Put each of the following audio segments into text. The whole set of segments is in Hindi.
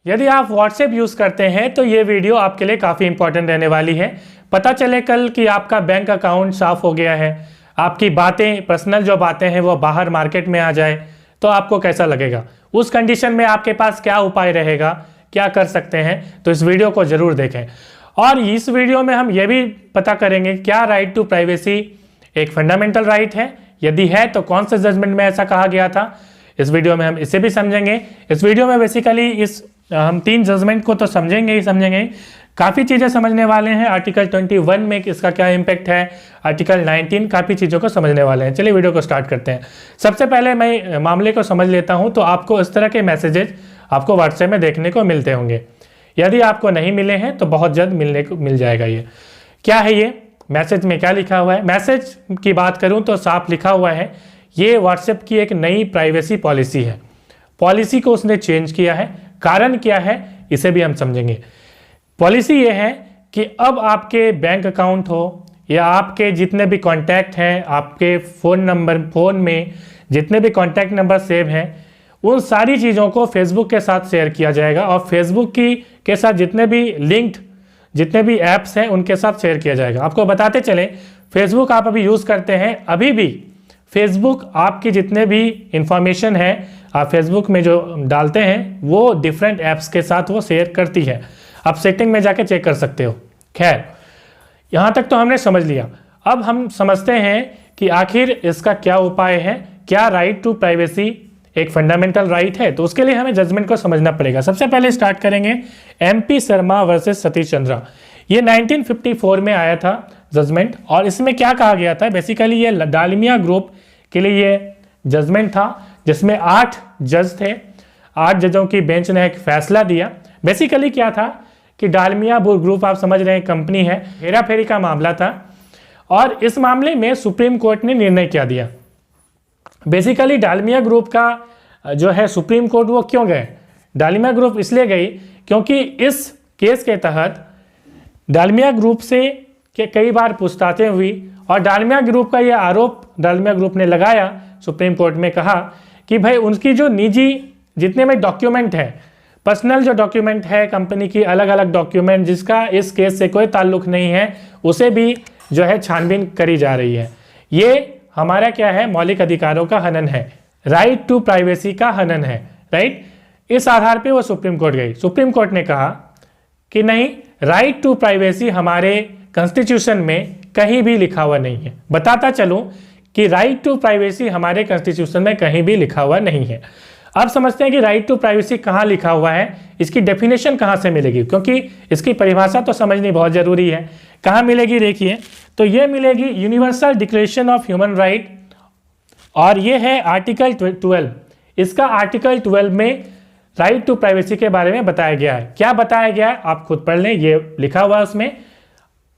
यदि आप व्हाट्सएप यूज़ करते हैं तो ये वीडियो आपके लिए काफ़ी इंपॉर्टेंट रहने वाली है। पता चले कल कि आपका बैंक अकाउंट साफ हो गया है, आपकी बातें, पर्सनल जो बातें हैं वो बाहर मार्केट में आ जाए, तो आपको कैसा लगेगा। उस कंडीशन में आपके पास क्या उपाय रहेगा, क्या कर सकते हैं, तो इस वीडियो को ज़रूर देखें। और इस वीडियो में हम ये भी पता करेंगे क्या राइट टू प्राइवेसी एक फंडामेंटल राइट है, यदि है तो कौन से जजमेंट में ऐसा कहा गया था। इस वीडियो में हम इसे भी समझेंगे। इस वीडियो में बेसिकली हम 3 जजमेंट को तो समझेंगे ही समझेंगे, काफ़ी चीज़ें समझने वाले हैं। आर्टिकल 21 में इसका क्या इम्पैक्ट है, आर्टिकल 19, काफ़ी चीज़ों को समझने वाले हैं। चलिए वीडियो को स्टार्ट करते हैं। सबसे पहले मैं मामले को समझ लेता हूं। तो आपको इस तरह के मैसेजेज आपको व्हाट्सएप में देखने को मिलते होंगे। यदि आपको नहीं मिले हैं तो बहुत जल्द मिल जाएगा। ये क्या है, ये मैसेज में क्या लिखा हुआ है। मैसेज की बात करूँ तो साफ लिखा हुआ है, ये व्हाट्सएप की एक नई प्राइवेसी पॉलिसी है। पॉलिसी को उसने चेंज किया है, कारण क्या है इसे भी हम समझेंगे। पॉलिसी ये है कि अब आपके बैंक अकाउंट हो या आपके जितने भी कॉन्टैक्ट हैं, आपके फ़ोन में जितने भी कॉन्टैक्ट नंबर सेव हैं, उन सारी चीज़ों को फेसबुक के साथ शेयर किया जाएगा और फेसबुक के साथ जितने भी लिंक्ड जितने भी ऐप्स हैं उनके साथ शेयर किया जाएगा। आपको बताते चले, फेसबुक आप अभी यूज़ करते हैं, अभी भी फेसबुक आपकी जितने भी इंफॉर्मेशन है आप फेसबुक में जो डालते हैं वो डिफरेंट ऐप्स के साथ वो शेयर करती है। आप सेटिंग में जाके चेक कर सकते हो। खैर, यहाँ तक तो हमने समझ लिया। अब हम समझते हैं कि आखिर इसका क्या उपाय है, क्या राइट टू प्राइवेसी एक फंडामेंटल राइट है। तो उसके लिए हमें जजमेंट को समझना पड़ेगा। सबसे पहले स्टार्ट करेंगे MP शर्मा वर्सेस सतीश चंद्रा। ये 1954 में आया था जजमेंट, और इसमें क्या कहा गया था, बेसिकली ये डालमिया ग्रुप के लिए ये जजमेंट था जिसमें 8 जज थे। 8 जजों की बेंच ने एक फैसला दिया। बेसिकली क्या था कि डालमिया ग्रुप, आप समझ रहे हैं, कंपनी है, हेरा फेरी का मामला था, और इस मामले में सुप्रीम कोर्ट ने निर्णय क्या दिया। बेसिकली डालमिया ग्रुप का जो है सुप्रीम कोर्ट वो क्यों गए, डालमिया ग्रुप इसलिए गई क्योंकि इस केस के तहत डालमिया ग्रुप से कई बार पूछताछें हुई, और डालमिया ग्रुप का यह आरोप डालमिया ग्रुप ने लगाया सुप्रीम कोर्ट में, कहा कि भाई उनकी जो निजी जितने में डॉक्यूमेंट है, पर्सनल जो डॉक्यूमेंट है कंपनी की, अलग अलग डॉक्यूमेंट जिसका इस केस से कोई ताल्लुक नहीं है, उसे भी जो है छानबीन करी जा रही है। ये हमारा क्या है, मौलिक अधिकारों का हनन है, राइट टू प्राइवेसी का हनन है, राइट। इस आधार पे वो सुप्रीम कोर्ट गई। सुप्रीम कोर्ट ने कहा कि नहीं, राइट टू प्राइवेसी हमारे कॉन्स्टिट्यूशन में कहीं भी लिखा हुआ नहीं है। बताता चलूं कि राइट टू प्राइवेसी हमारे कॉन्स्टिट्यूशन में कहीं भी लिखा हुआ नहीं है। अब समझते हैं कि राइट टू प्राइवेसी कहाँ लिखा हुआ है, इसकी डेफिनेशन कहाँ से मिलेगी, क्योंकि इसकी परिभाषा तो समझनी बहुत ज़रूरी है। कहाँ मिलेगी, देखिए, तो ये मिलेगी universal declaration of human right, और ये है आर्टिकल 12। इसका आर्टिकल 12 में राइट टू प्राइवेसी के बारे में बताया गया है। क्या बताया गया है आप खुद पढ़ लें, ये लिखा हुआ है उसमें,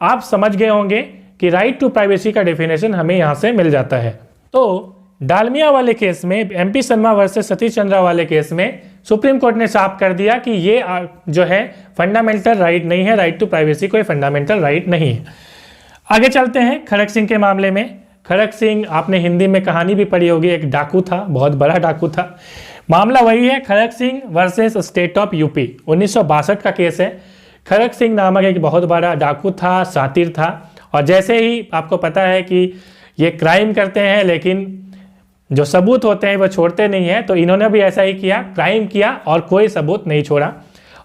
आप समझ गए होंगे कि राइट टू प्राइवेसी का डेफिनेशन हमें यहाँ से मिल जाता है। तो डालमिया वाले केस में, MP शर्मा वर्सेस सतीश चंद्रा वाले केस में सुप्रीम कोर्ट ने साफ कर दिया कि ये जो है फंडामेंटल राइट नहीं है, राइट टू प्राइवेसी कोई फंडामेंटल राइट नहीं है। आगे चलते हैं खड़क सिंह के मामले में। खड़क सिंह, आपने हिंदी में कहानी भी पढ़ी होगी, एक डाकू था, बहुत बड़ा डाकू था। मामला वही है, Kharak Singh versus state of UP, 1962 का केस है। खड़क सिंह नामक एक बहुत बड़ा डाकू था, शातिर था, और जैसे ही आपको पता है कि ये क्राइम करते हैं लेकिन जो सबूत होते हैं वो छोड़ते नहीं हैं, तो इन्होंने भी ऐसा ही किया, क्राइम किया और कोई सबूत नहीं छोड़ा।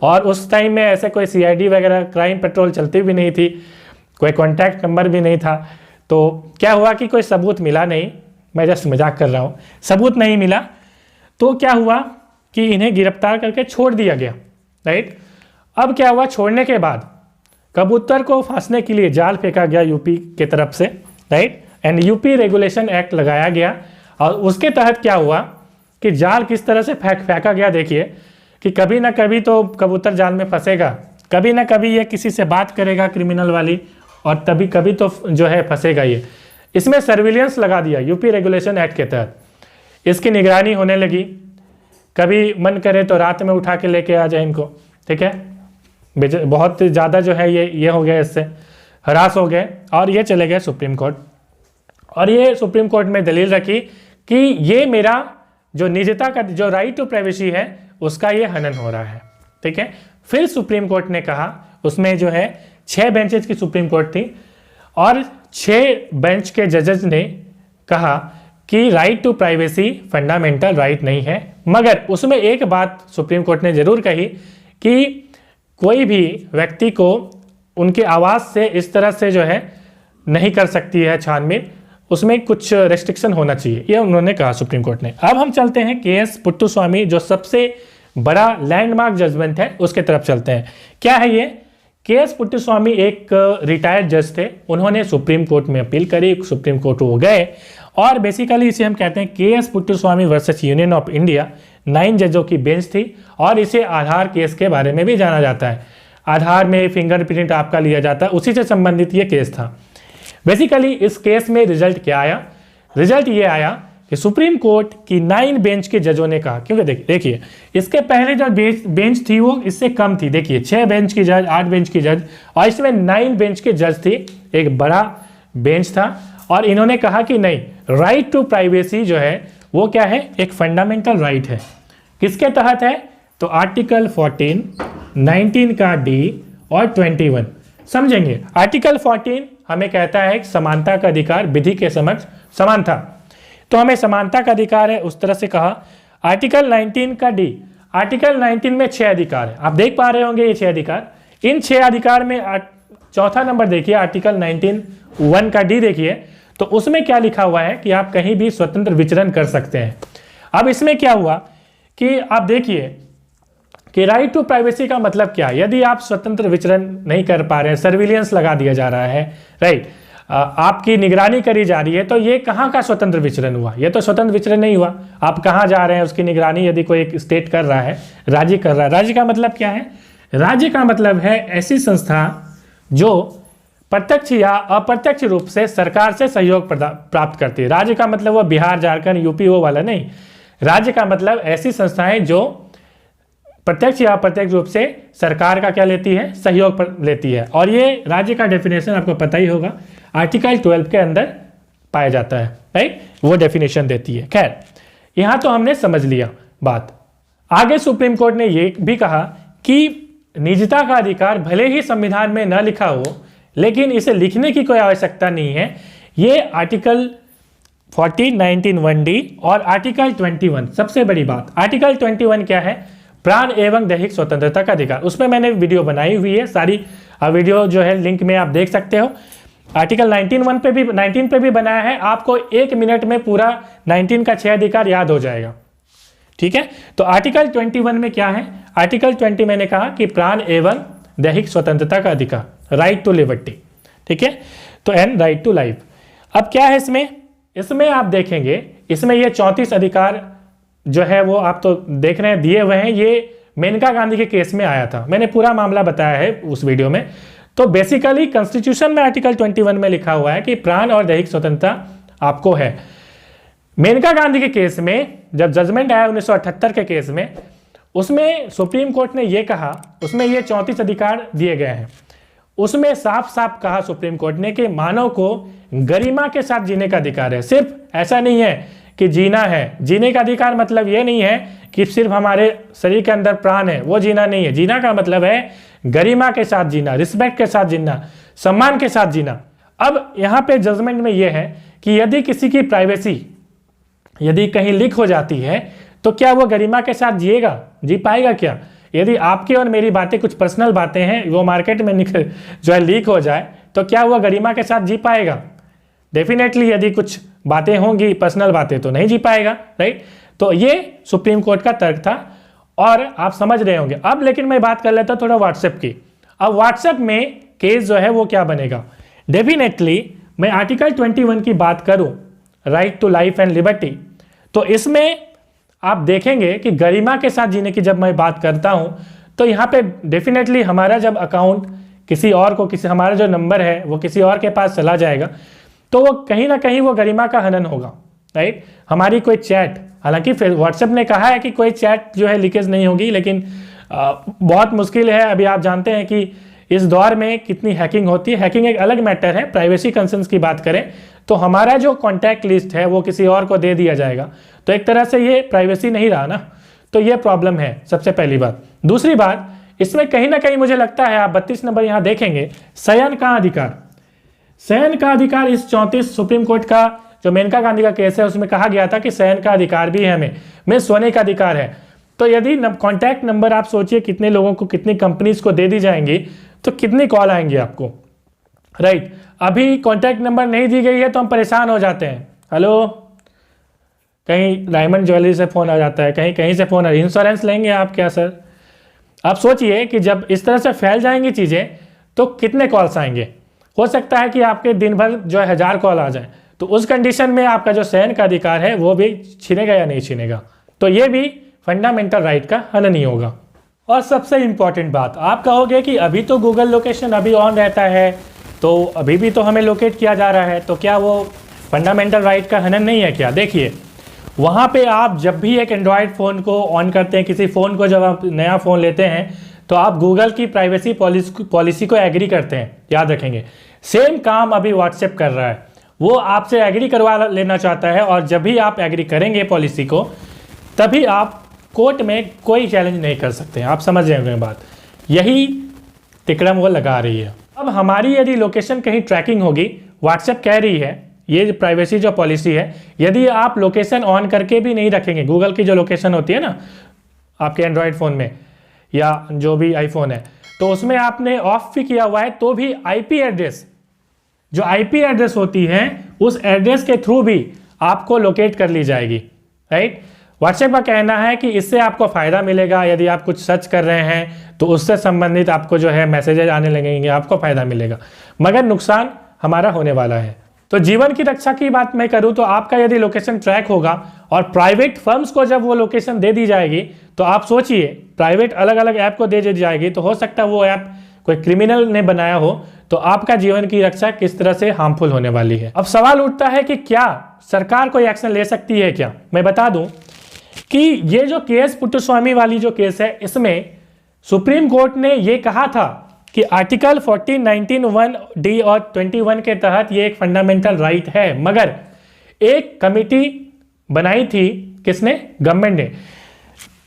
और उस टाइम में ऐसे कोई CID वगैरह, क्राइम पेट्रोल चलती भी नहीं थी, कोई कॉन्टैक्ट नंबर भी नहीं था। तो क्या हुआ कि कोई सबूत मिला नहीं, मैं जस्ट मजाक कर रहा हूँ, सबूत नहीं मिला, तो क्या हुआ कि इन्हें गिरफ्तार करके छोड़ दिया गया, राइट। अब क्या हुआ, छोड़ने के बाद कबूतर को फांसने के लिए जाल फेंका गया UP की तरफ से, right, and UP regulation act लगाया गया, और उसके तहत क्या हुआ कि जाल किस तरह से फेंका गया, देखिए, कि कभी ना कभी तो कबूतर जाल में फंसेगा, कभी ना कभी ये किसी से बात करेगा क्रिमिनल वाली, और तभी कभी तो जो है फंसेगा ये। इसमें सर्विलियंस लगा दिया UP रेगुलेशन एक्ट के तहत, इसकी निगरानी होने लगी। कभी मन करे तो रात में उठा के लेके आ जाए इनको, ठीक है। बहुत ज़्यादा जो है ये हो गया, इससे हरास हो गए, और ये चले गए सुप्रीम कोर्ट, और ये सुप्रीम कोर्ट में दलील रखी कि ये मेरा जो निजता का जो राइट टू प्राइवेसी है उसका ये हनन हो रहा है। ठीक है। फिर सुप्रीम कोर्ट ने कहा, उसमें जो है 6 बेंचेज की सुप्रीम कोर्ट थी और 6 बेंच के जजेस ने कहा कि right to privacy fundamental right नहीं है, मगर उसमें एक बात सुप्रीम कोर्ट ने जरूर कही कि कोई भी व्यक्ति को उनके आवाज़ से इस तरह से जो है नहीं कर सकती है छानबीन, उसमें कुछ रेस्ट्रिक्शन होना चाहिए, ये उन्होंने कहा सुप्रीम कोर्ट ने। अब हम चलते हैं केएस पुट्टुस्वामी, जो सबसे बड़ा लैंडमार्क जजमेंट है, उसके तरफ चलते हैं। क्या है ये? केएस पुट्टुस्वामी एक रिटायर्ड जज थे, उन्होंने सुप्रीम कोर्ट में अपील करी, सुप्रीम कोर्ट वो गए और बेसिकली इसे हम कहते हैं KS Puttaswamy versus Union of India. 9 जजों की बेंच थी और इसे आधार केस के बारे में भी जाना जाता है। आधार में फिंगरप्रिंट आपका लिया जाता है, उसी से संबंधित ये केस था। बेसिकली इस केस में रिजल्ट क्या आया? रिजल्ट ये आया कि सुप्रीम कोर्ट की 9 बेंच के जजों ने कहा, क्योंकि देखिए इसके पहले जो बेंच थी वो इससे कम थी, देखिए 6 बेंच की जज, 8 बेंच की जज, और इसमें 9 बेंच के जज थी, एक बड़ा बेंच था। और इन्होंने कहा कि नहीं, राइट टू प्राइवेसी जो है वो क्या है, एक फंडामेंटल राइट है। किसके तहत है? तो आर्टिकल 14, 19 का डी और 21 समझेंगे। आर्टिकल 14 हमें कहता है कि समानता का अधिकार, विधि के समक्ष समान था, तो हमें समानता का अधिकार है, उस तरह से कहा। आर्टिकल 19 का डी, आर्टिकल 19 में 6 अधिकार है, आप देख पा रहे होंगे ये 6 अधिकार। इन 6 अधिकार में चौथा नंबर देखिए, आर्टिकल 19(1) का डी देखिए, तो उसमें क्या लिखा हुआ है कि आप कहीं भी स्वतंत्र विचरण कर सकते हैं। अब इसमें क्या हुआ कि आप देखिए कि राइट टू प्राइवेसी का मतलब क्या है। यदि आप स्वतंत्र विचरण नहीं कर पा रहे हैं, सर्विलियंस लगा दिया जा रहा है, राइट, आपकी निगरानी करी जा रही है, तो ये कहाँ का स्वतंत्र विचरण हुआ? ये तो स्वतंत्र विचरण नहीं हुआ। आप कहाँ जा रहे हैं उसकी निगरानी यदि कोई एक स्टेट कर रहा है, राज्य कर रहा है। राज्य का मतलब क्या है? राज्य का मतलब है ऐसी संस्था जो प्रत्यक्ष या अप्रत्यक्ष रूप से सरकार से सहयोग प्राप्त करती है। राज्य का मतलब वो बिहार, झारखंड, यूपी वो वाला नहीं। राज्य का मतलब ऐसी संस्थाएं जो प्रत्यक्ष या अप्रत्यक्ष रूप से सरकार का क्या लेती है, सहयोग लेती है। और ये राज्य का डेफिनेशन आपको पता ही होगा, आर्टिकल 12 के अंदर पाया जाता है, राइट, वो डेफिनेशन देती है। खैर, यहाँ तो हमने समझ लिया बात। आगे सुप्रीम कोर्ट ने ये भी कहा कि निजता का अधिकार भले ही संविधान में न लिखा हो, लेकिन इसे लिखने की कोई आवश्यकता नहीं है। ये आर्टिकल 14, 19, 1D और आर्टिकल 21, सबसे बड़ी बात, आर्टिकल 21 क्या है? प्राण एवं दैहिक स्वतंत्रता का अधिकार। उसमें मैंने वीडियो बनाई हुई है, सारी वीडियो जो है लिंक में आप देख सकते हो। आर्टिकल 19 पे भी बनाया है, आपको 1 मिनट में पूरा 19 का 6 अधिकार याद हो जाएगा, ठीक है। तो आर्टिकल 21 में क्या है? आर्टिकल 20 मैंने कहा कि प्राण एवं दैहिक स्वतंत्रता का अधिकार, राइट टू लिबर्टी, ठीक है, तो एंड राइट टू लाइफ। अब क्या है इसमें आप देखेंगे, इसमें ये 34 अधिकार जो है वो आप तो देख रहे हैं दिए हुए हैं। ये मेनका गांधी के केस में आया था, मैंने पूरा मामला बताया है उस वीडियो में। तो बेसिकली कॉन्स्टिट्यूशन में आर्टिकल 21 में लिखा हुआ है कि प्राण और दैहिक स्वतंत्रता आपको है। मेनका गांधी के केस में जब जजमेंट आया 1978 के केस में, उसमें सुप्रीम कोर्ट ने ये कहा, उसमें ये 34 अधिकार दिए गए हैं। उसमें साफ साफ कहा सुप्रीम कोर्ट ने कि मानव को गरिमा के साथ जीने का अधिकार है। सिर्फ ऐसा नहीं है कि जीना है, जीने का अधिकार मतलब ये नहीं है कि सिर्फ हमारे शरीर के अंदर प्राण है, वो जीना नहीं है। जीना का मतलब है गरिमा के साथ जीना, रिस्पेक्ट के साथ जीना, सम्मान के साथ जीना। अब यहाँ पे जजमेंट में ये है कि यदि किसी की प्राइवेसी यदि कहीं लीक हो जाती है, तो क्या वो गरिमा के साथ जिएगा, जी पाएगा क्या? यदि आपकी और मेरी बातें, कुछ पर्सनल बातें हैं, वो मार्केट में जो है लीक हो जाए, तो क्या वो गरिमा के साथ जी पाएगा? डेफिनेटली यदि कुछ बातें होंगी पर्सनल बातें, तो नहीं जी पाएगा, राइट। तो ये सुप्रीम कोर्ट का तर्क था और आप समझ रहे होंगे। अब लेकिन मैं बात कर लेता हूँ थोड़ा व्हाट्सएप की। अब व्हाट्सएप में केस जो है वो क्या बनेगा? डेफिनेटली मैं आर्टिकल 21 की बात करूँ, right to life and liberty, तो इसमें आप देखेंगे कि गरिमा के साथ जीने की जब मैं बात करता हूँ, तो यहाँ पे डेफिनेटली हमारा जब अकाउंट किसी और को, किसी हमारा जो नंबर है वो किसी और के पास चला जाएगा, तो वो कहीं ना कहीं वो गरिमा का हनन होगा, राइट। हमारी कोई चैट, हालांकि फिर व्हाट्सएप ने कहा है कि कोई चैट जो है लीकेज नहीं होगी, लेकिन बहुत मुश्किल है। अभी आप जानते हैं कि इस दौर में कितनी हैकिंग होती है। हैकिंग एक अलग मैटर है, प्राइवेसी कंसर्न्स की बात करें तो हमारा जो कॉन्टैक्ट लिस्ट है वो किसी और को दे दिया जाएगा, तो एक तरह से ये प्राइवेसी नहीं रहा ना, तो ये प्रॉब्लम है सबसे पहली बात। दूसरी बात, इसमें कहीं ना कहीं मुझे लगता है, आप 32 नंबर यहाँ देखेंगे, शयन का अधिकार। शयन का अधिकार इस 34 सुप्रीम कोर्ट का जो मेनका गांधी का केस है उसमें कहा गया था कि शयन का अधिकार भी है हमें सोने का अधिकार है। तो यदि कॉन्टैक्ट नंबर आप सोचिए कितने लोगों को, कितनी कंपनीज को दे दी जाएंगी, तो कितनी कॉल आएंगी आपको, राइट। अभी कॉन्टैक्ट नंबर नहीं दी गई है तो हम परेशान हो जाते हैं, हेलो, कहीं डायमंड ज्वेलरी से फ़ोन आ जाता है, कहीं कहीं से फ़ोन आ, इंश्योरेंस लेंगे आप क्या सर। आप सोचिए कि जब इस तरह से फैल जाएंगी चीज़ें तो कितने कॉल्स आएंगे। हो सकता है कि आपके दिन भर जो है 1000 कॉल आ जाए, तो उस कंडीशन में आपका जो शयन का अधिकार है वो भी छीनेगा या नहीं छीनेगा। तो ये भी फंडामेंटल राइट का हनन ही होगा। और सबसे इम्पॉर्टेंट बात, आप कहोगे कि अभी तो गूगल लोकेशन अभी ऑन रहता है, तो अभी भी तो हमें लोकेट किया जा रहा है, तो क्या वो फंडामेंटल राइट का हनन नहीं है क्या? देखिए, वहाँ पे आप जब भी एक एंड्रॉयड फ़ोन को ऑन करते हैं, किसी फ़ोन को जब आप नया फ़ोन लेते हैं, तो आप गूगल की प्राइवेसी पॉलिसी को एग्री करते हैं, याद रखेंगे। सेम काम अभी व्हाट्सएप कर रहा है, वो आपसे एग्री करवा लेना चाहता है, और जब भी आप एग्री करेंगे पॉलिसी को, तभी आप कोर्ट में कोई चैलेंज नहीं कर सकते हैं। आप समझ जाएंगे बात, यही तिकड़म वो लगा रही है। अब हमारी यदि लोकेशन कहीं ट्रैकिंग होगी, व्हाट्सएप कह रही है, ये प्राइवेसी जो पॉलिसी है, यदि आप लोकेशन ऑन करके भी नहीं रखेंगे, गूगल की जो लोकेशन होती है ना आपके एंड्रॉयड फ़ोन में या जो भी आईफोन है, तो उसमें आपने ऑफ भी किया हुआ है, तो भी आईपी एड्रेस, जो आईपी एड्रेस होती है, उस एड्रेस के थ्रू भी आपको लोकेट कर ली जाएगी, राइट। व्हाट्सएप का कहना है कि इससे आपको फ़ायदा मिलेगा, यदि आप कुछ सर्च कर रहे हैं तो उससे संबंधित आपको जो है मैसेजेज आने लगेंगे, आपको फ़ायदा मिलेगा, मगर नुकसान हमारा होने वाला है। तो जीवन की रक्षा की बात मैं करूं तो आपका यदि लोकेशन ट्रैक होगा और प्राइवेट फर्म्स को जब वो लोकेशन दे दी जाएगी, तो आप सोचिए, प्राइवेट अलग अलग ऐप को दे दी जाएगी, तो हो सकता है वो ऐप कोई क्रिमिनल ने बनाया हो, तो आपका जीवन की रक्षा किस तरह से हार्मफुल होने वाली है। अब सवाल उठता है कि क्या सरकार कोई एक्शन ले सकती है क्या? मैं बता दूं कि ये जो केस पुट्टस्वामी वाली जो केस है, इसमें सुप्रीम कोर्ट ने ये कहा था कि आर्टिकल 14, 19, 1D और 21 के तहत ये एक फंडामेंटल राइट है, मगर एक कमिटी बनाई थी, किसने? गवर्नमेंट ने।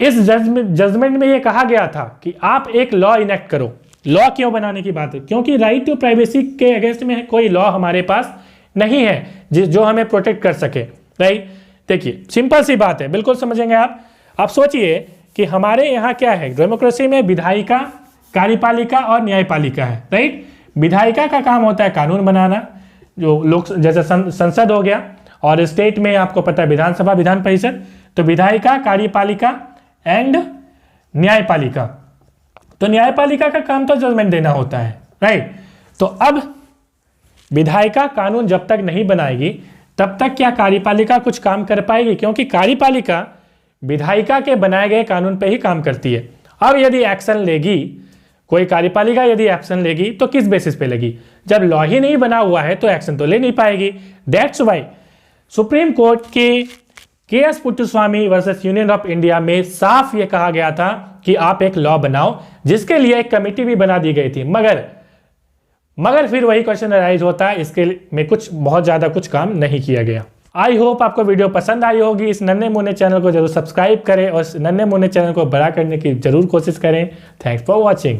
इस जजमेंट में ये कहा गया था कि आप एक लॉ इनेक्ट करो। लॉ क्यों बनाने की बात है? क्योंकि राइट टू प्राइवेसी के अगेंस्ट में कोई लॉ हमारे पास नहीं है जो हमें प्रोटेक्ट कर सके, राइट। देखिए, सिंपल सी बात है, बिल्कुल समझेंगे आप सोचिए कि हमारे यहाँ क्या है, डेमोक्रेसी में विधायिका, कार्यपालिका और न्यायपालिका है, राइट। विधायिका का काम होता है कानून बनाना, जो लोक जैसे संसद हो गया, और स्टेट में आपको पता है विधानसभा, विधान परिषद। तो विधायिका, कार्यपालिका एंड न्यायपालिका। तो न्यायपालिका का काम तो जजमेंट देना होता है, राइट। तो अब विधायिका कानून जब तक नहीं बनाएगी तब तक क्या कार्यपालिका कुछ काम कर पाएगी? क्योंकि कार्यपालिका विधायिका के बनाए गए कानून पे ही काम करती है। अब यदि एक्शन लेगी कोई कार्यपालिका, यदि एक्शन लेगी तो किस बेसिस पे लेगी? जब लॉ ही नहीं बना हुआ है तो एक्शन तो ले नहीं पाएगी। दैट्स वाई सुप्रीम कोर्ट के KS Puttaswamy versus Union of India में साफ ये कहा गया था कि आप एक लॉ बनाओ, जिसके लिए एक कमिटी भी बना दी गई थी, मगर फिर वही क्वेश्चन अराइज होता है, इसके में कुछ बहुत ज़्यादा कुछ काम नहीं किया गया। आई होप आपको वीडियो पसंद आई होगी। इस नन्हे मुन्ने चैनल को जरूर सब्सक्राइब करें और इस नन्हे मुन्ने चैनल को बड़ा करने की जरूर कोशिश करें। Thanks for watching.